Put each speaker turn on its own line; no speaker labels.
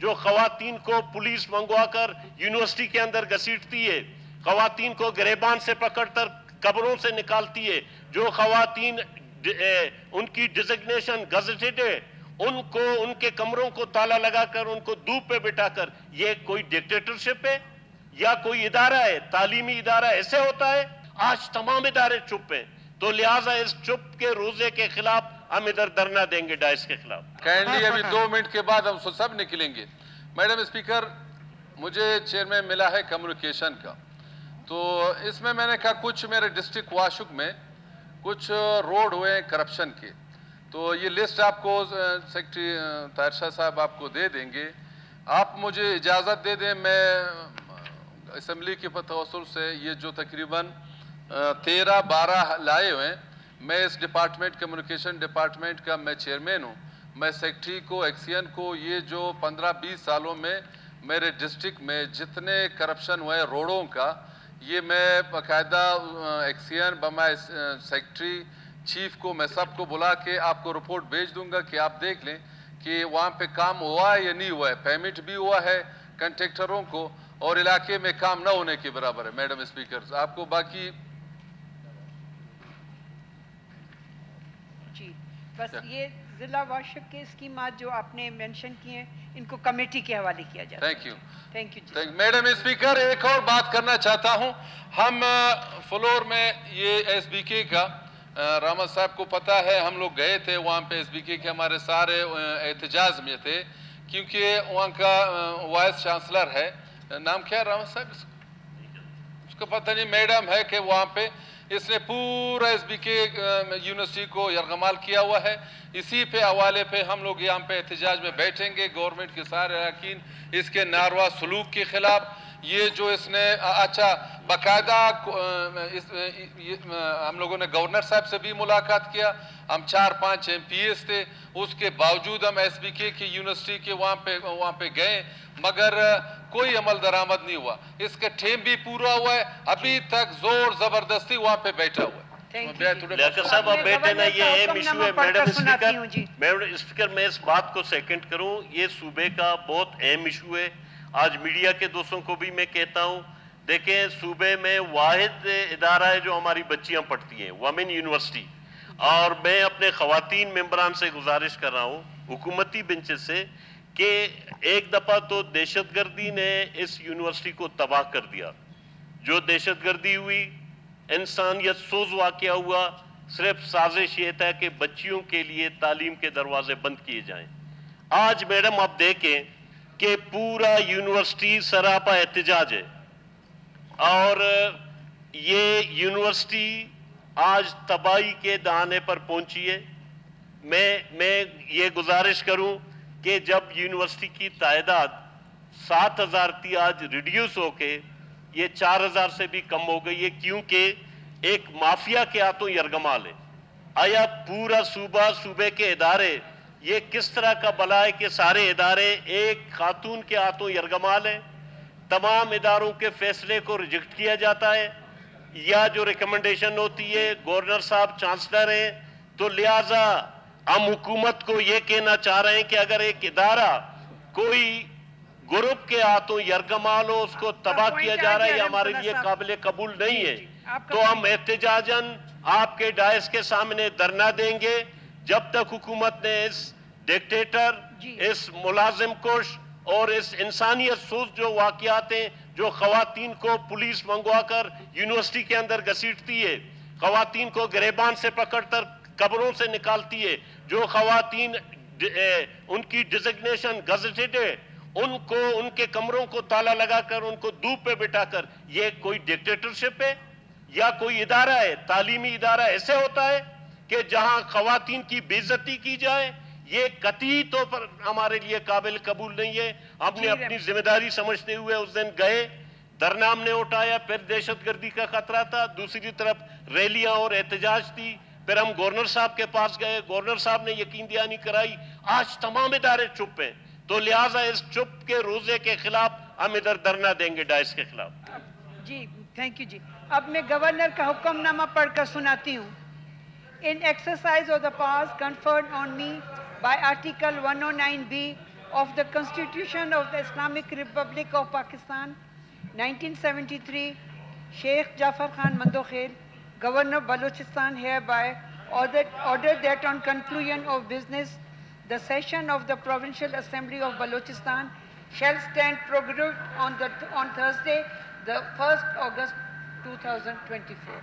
جو خواتین کو پولیس منگوا کر یونیورسٹی کے اندر گھسیٹتی ہے، خواتین کو گریبان سے پکڑ کر قبروں سے نکالتی ہے، جو خواتین ان کی ڈیزگنیشن گزٹڈ ہے، ان کو ان کے کمروں کو تالا لگا کر ان کو دھوپ پہ بٹھا کر، یہ کوئی ڈکٹیٹرشپ ہے یا کوئی ادارہ ہے، تعلیمی ادارہ ایسے ہوتا ہے؟ آج تمام ادارے چپ ہیں، تو لہٰذا اس چپ کے روزے کے خلاف ہم ادھر دھرنا دیں گے ڈائس کے خلاف۔
کائنڈلی ابھی 2 منٹ کے بعد ہم سب نکلیں گے۔ میڈم اسپیکر، مجھے چیئرمین ملا ہے کمیونیکیشن کا، تو اس میں نے کہا کچھ میرے ڈسٹرکٹ واشک میں کچھ روڈ ہوئے کرپشن کے، تو یہ لسٹ آپ کو سیکرٹری طاہر شاہ صاحب آپ کو دے دیں گے۔ آپ مجھے اجازت دے دیں، میں اسمبلی کے توسل سے یہ جو تقریباً 13-12 لائے ہوئے ہیں، میں اس ڈپارٹمنٹ کمیونیکیشن ڈپارٹمنٹ کا میں چیئرمین ہوں، میں سیکرٹری کو ایکسین کو یہ جو 15-20 سالوں میں میرے ڈسٹرکٹ میں جتنے کرپشن ہوئے روڈوں کا، یہ میں باقاعدہ ایکسین بمائے سیکرٹری چیف کو میں سب کو بلا کے آپ کو رپورٹ بھیج دوں گا کہ آپ دیکھ لیں کہ وہاں پہ کام ہوا ہے یا نہیں ہوا ہے، پیمنٹ بھی ہوا ہے کنٹریکٹروں کو اور علاقے میں کام نہ ہونے کے برابر ہے۔ میڈم اسپیکر، آپ کو باقی
جی بس یہ ضلع واشک کے اسکیمات جو آپ نے مینشن کیے ہیں ان کو کمیٹی کے حوالے کیا جاتا ہے۔
Thank you. میڈم اسپیکر، ایک اور بات کرنا چاہتا ہوں، ہم فلور میں یہ ایس بی کے کا رحمت صاحب کو پتا ہے، ہم لوگ گئے تھے وہاں پہ، ایس بی کے ہمارے سارے احتجاج میں تھے، کیونکہ وہاں کا وائس چانسلر ہے، نام کیا ہے رحمت صاحب اس کو پتہ نہیں، میڈم ہے کہ وہاں پہ اس نے پورا ایس بی کے یونیورسٹی کو یرغمال کیا ہوا ہے۔ اسی پہ حوالے پہ ہم لوگ یہاں پہ احتجاج میں بیٹھیں گے، گورنمنٹ کے سارے اراکین اس کے ناروا سلوک کے خلاف۔ یہ جو اس نے اچھا باقاعدہ ہم لوگوں نے گورنر صاحب سے بھی ملاقات کیا، ہم 4-5 ایم پی ایس تھے، اس کے باوجود ہم ایس بی کے کی یونیورسٹی کے وہاں پہ گئے، مگر کوئی عمل درآمد نہیں ہوا۔ اس کا ٹیم بھی پورا ہوا ہے، ابھی تک زور زبردستی وہاں پہ بیٹھا ہوا ہے۔
لیاقت صاحب آپ بیٹھے نا، یہ اہم ایشو ہے۔ میڈم اسپیکر، میں اس بات کو سیکنڈ کروں، یہ صوبے کا بہت اہم ایشو ہے۔ آج میڈیا کے دوستوں کو بھی میں کہتا ہوں، دیکھیں صوبے میں واحد ادارہ ہے جو ہماری بچیاں پڑھتی ہیں، وومن یونیورسٹی، اور میں اپنے خواتین ممبران سے گزارش کر رہا ہوں حکومتی بینچز سے کہ ایک دفعہ تو دہشت گردی نے اس یونیورسٹی کو تباہ کر دیا۔ جو دہشت گردی ہوئی، انسانیت سوز واقعہ ہوا، صرف سازش یہ تھا کہ بچیوں کے لیے تعلیم کے دروازے بند کیے جائیں۔ آج میڈم آپ دیکھیں کہ پورا یونیورسٹی سراپا احتجاج ہے، اور یہ یونیورسٹی آج تباہی کے دہانے پر پہنچی ہے۔ میں یہ گزارش کروں کہ جب یونیورسٹی کی تعداد 7,000 تھی، آج ریڈیوس ہو کے یہ 4,000 سے بھی کم ہو گئی ہے، کیونکہ ایک مافیا کے ہاتھوں یرغمال ہے۔ آیا پورا صوبے کے ادارے، یہ کس طرح کا بلا ہے کہ سارے ادارے ایک خاتون کے ہاتھوں یرغمال ہیں؟ تمام اداروں کے فیصلے کو ریجیکٹ کیا جاتا ہے، یا جو ریکمنڈیشن ہوتی ہے، گورنر صاحب چانسلر ہیں، تو لہٰذا ہم حکومت کو یہ کہنا چاہ رہے ہیں کہ اگر ایک ادارہ کوئی گروپ کے ہاتھوں یرغمال ہو، اس کو تباہ کیا جا رہا ہے، یہ ہمارے لیے قابل قبول نہیں ہے۔ تو ہم احتجاجاً آپ کے ڈائس کے سامنے دھرنا دیں گے جب تک حکومت نے اس ڈکٹیٹر، اس ملازم کش اور اس انسانیت سوز جو واقعات ہیں، جو خواتین کو پولیس منگوا کر یونیورسٹی کے اندر گھسیٹتی ہے، خواتین کو گریبان سے پکڑ کر قبروں سے نکالتی ہے، جو خواتین ان کی ڈیزگنیشن گزٹڈ ہے، ان کو ان کے کمروں کو تالا لگا کر ان کو دھوپ پہ بٹھا کر، یہ کوئی ڈکٹیٹرشپ ہے یا کوئی ادارہ ہے؟ تعلیمی ادارہ ایسے ہوتا ہے کہ جہاں خواتین کی بے عزتی کی جائے؟ یہ قطعی طور پر ہمارے لیے قابل قبول نہیں ہے۔ ہم نے اپنی ذمہ داری سمجھتے ہوئے اس دن گئے، دھرنا ہم نے اٹھایا، پھر دہشت گردی کا خطرہ تھا، دوسری طرف ریلیاں اور احتجاج تھی، پھر ہم گورنر صاحب کے پاس گئے، گورنر صاحب نے یقین دہانی کرائی۔ آج تمام ادارے چپ ہیں، تو لہٰذا اس چپ کے روزے کے خلاف ہم ادھر دھرنا دیں گے ڈائس کے خلاف۔
جی تھینک یو جی۔ اب میں گورنر کا حکم نامہ پڑھ کر سناتی ہوں۔ In exercise of the powers conferred on me by Article 109B of the Constitution of the Islamic Republic of Pakistan, 1973, Sheikh Jafar Khan Mandokhel, Governor of Balochistan, hereby ordered that on conclusion of business, the session of the Provincial Assembly of Balochistan shall stand prorogued on Thursday, the 1st August 2024.